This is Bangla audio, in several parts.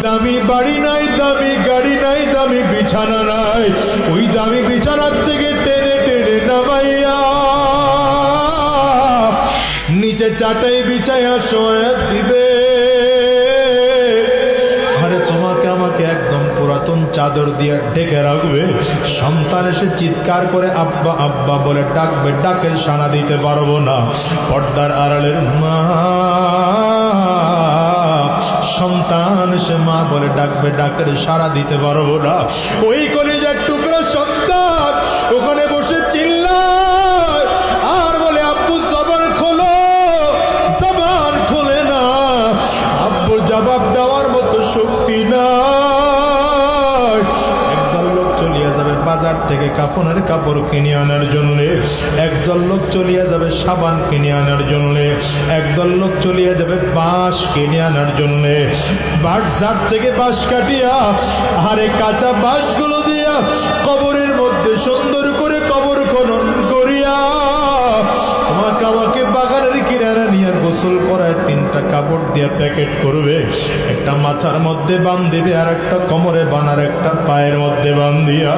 দামি বাড়ি নাই, দামি গাড়ি নাই, দামি বিছানা নাই। ওই দামি বিছানার থেকে টেনে টেনে নামাইয়া নিচে চাটাই বিছাইয়া শোয়া দিবে। আরে তোমাকে আমাকে একদম পুরাতন চাদর দিয়ে ঢেকে রাখবে। সন্তান এসে চিৎকার করে আব্বা আব্বা বলে ডাকবে, ডাকের সাড়া দিতে পারবো না। পর্দার আড়ালের মা, সন্তান এসে মা বলে ডাকবে, ডাকের সাড়া দিতে পারবো না। ওই কলিজার টুকরা সন্তান ওখানে বসে চিল্লায় আর বলে আব্বু জবান খোলো, জবান খোলে না। আব্বু জবাব দেওয়ার মতো শক্তি নাই। একদল লোক চলিয়া যাবে বাজার থেকে কাফনের কাপড় কিনে আনার জন্য, একদল লোক চলিয়া যাবে সাবান কিনে আনার জন্য, একদল লোক চলিয়া যাবে বাঁশ কিনে আনার জন্য। বাজার থেকে বাঁশ কাটিয়া আরে কাঁচা বাঁশগুলো দিয়া কবরের মধ্যে সুন্দর করে কবর খনন করিয়া তোমাকে আমাকে বাগানের কিনারা নিয়ে গোসল করায় 3টা কাপড় দিয়ে প্যাকেট করবে। একটা মাথার মধ্যে বান্ধিবে, আর একটা কোমরে বানার, একটা পায়ের মধ্যে বান্ধিয়া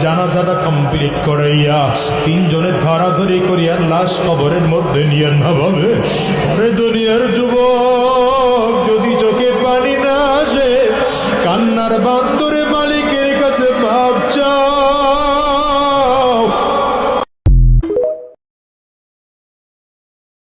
জানাজাটা কমপ্লিট করাইয়া 3 জনে ধরাধরি করিয়া লাশ কবরের মধ্যে নিয়ে নামাবে। আরে দুনিয়ার যুবক, যদি চোখে পানি না আসে কান্নার বান্দরে মালিকের কাছে মাপ চাও।